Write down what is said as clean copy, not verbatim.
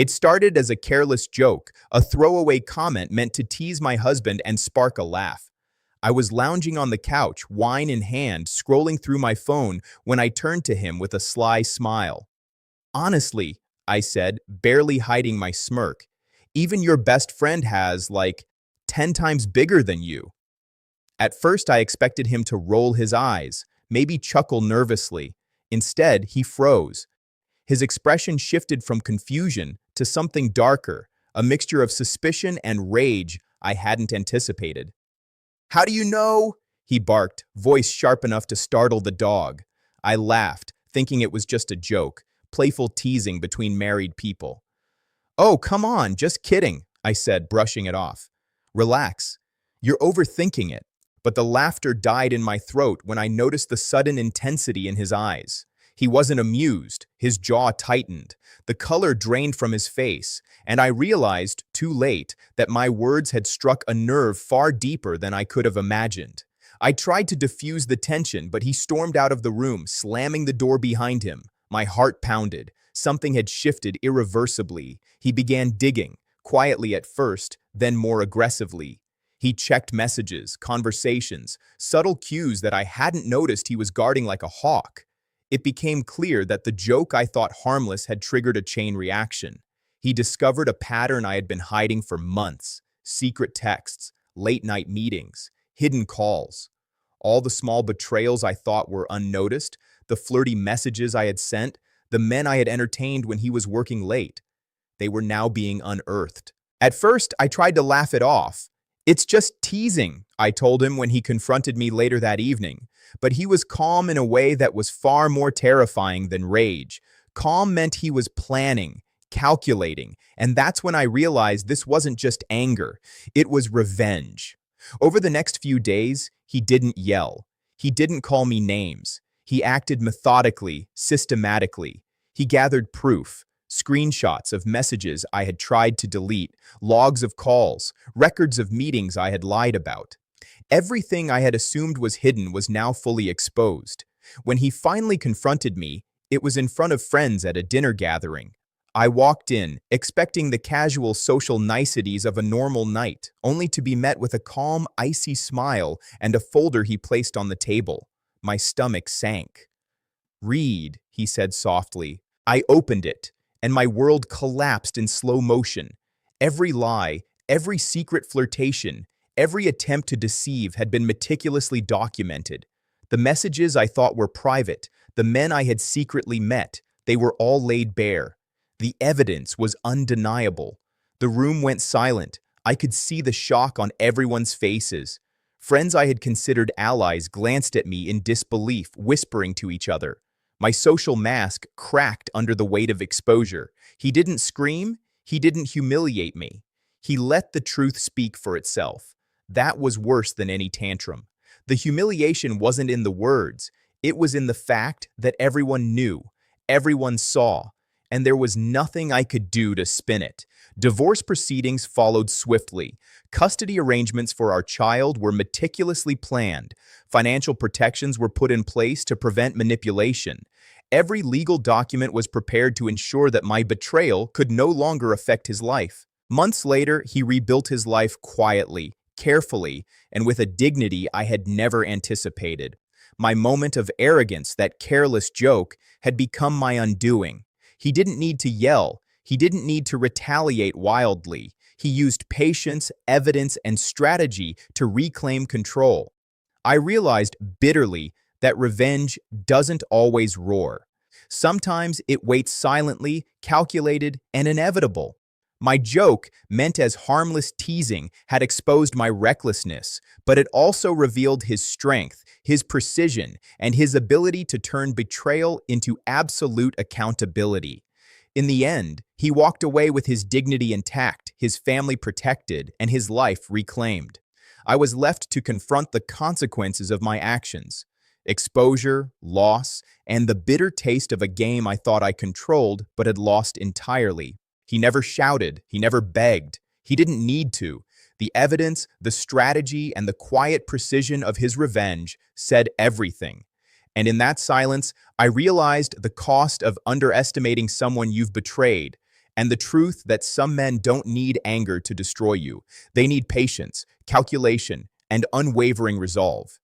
It started as a careless joke, a throwaway comment meant to tease my husband and spark a laugh. I was lounging on the couch, wine in hand, scrolling through my phone when I turned to him with a sly smile. "Honestly," I said, barely hiding my smirk, "even your best friend has, like, 10 times bigger than you." At first, I expected him to roll his eyes, maybe chuckle nervously. Instead, he froze. His expression shifted from confusion to something darker, a mixture of suspicion and rage I hadn't anticipated. "How do you know?" he barked, voice sharp enough to startle the dog. I laughed, thinking it was just a joke, playful teasing between married people. "Oh, come on, just kidding," I said, brushing it off. "Relax. You're overthinking it." But the laughter died in my throat when I noticed the sudden intensity in his eyes. He wasn't amused, his jaw tightened, the color drained from his face, and I realized, too late, that my words had struck a nerve far deeper than I could have imagined. I tried to diffuse the tension, but he stormed out of the room, slamming the door behind him. My heart pounded. Something had shifted irreversibly. He began digging, quietly at first, then more aggressively. He checked messages, conversations, subtle cues that I hadn't noticed he was guarding like a hawk. It became clear that the joke I thought harmless had triggered a chain reaction. He discovered a pattern I had been hiding for months: secret texts, late-night meetings, hidden calls. All the small betrayals I thought were unnoticed, the flirty messages I had sent, the men I had entertained when he was working late. They were now being unearthed. At first, I tried to laugh it off. "It's just teasing," I told him when he confronted me later that evening. But he was calm in a way that was far more terrifying than rage. Calm meant he was planning, calculating, and that's when I realized this wasn't just anger. It was revenge. Over the next few days, he didn't yell. He didn't call me names. He acted methodically, systematically. He gathered proof. Screenshots of messages I had tried to delete, logs of calls, records of meetings I had lied about. Everything I had assumed was hidden was now fully exposed. When he finally confronted me, it was in front of friends at a dinner gathering. I walked in, expecting the casual social niceties of a normal night, only to be met with a calm, icy smile and a folder he placed on the table. My stomach sank. "Read," he said softly. I opened it, and my world collapsed in slow motion. Every lie, every secret flirtation, every attempt to deceive had been meticulously documented. The messages I thought were private, the men I had secretly met, they were all laid bare. The evidence was undeniable. The room went silent. I could see the shock on everyone's faces. Friends I had considered allies glanced at me in disbelief, whispering to each other. My social mask cracked under the weight of exposure. He didn't scream. He didn't humiliate me. He let the truth speak for itself. That was worse than any tantrum. The humiliation wasn't in the words. It was in the fact that everyone knew, everyone saw, and there was nothing I could do to spin it. Divorce proceedings followed swiftly. Custody arrangements for our child were meticulously planned. Financial protections were put in place to prevent manipulation. Every legal document was prepared to ensure that my betrayal could no longer affect his life. Months later, he rebuilt his life quietly, carefully, and with a dignity I had never anticipated. My moment of arrogance, that careless joke, had become my undoing. He didn't need to yell. He didn't need to retaliate wildly. He used patience, evidence, and strategy to reclaim control. I realized bitterly that revenge doesn't always roar. Sometimes it waits silently, calculated, and inevitable. My joke, meant as harmless teasing, had exposed my recklessness, but it also revealed his strength, his precision, and his ability to turn betrayal into absolute accountability. In the end, he walked away with his dignity intact, his family protected, and his life reclaimed. I was left to confront the consequences of my actions: exposure, loss, and the bitter taste of a game I thought I controlled but had lost entirely. He never shouted, he never begged, he didn't need to. The evidence, the strategy, and the quiet precision of his revenge said everything. And in that silence, I realized the cost of underestimating someone you've betrayed, and the truth that some men don't need anger to destroy you. They need patience, calculation, and unwavering resolve.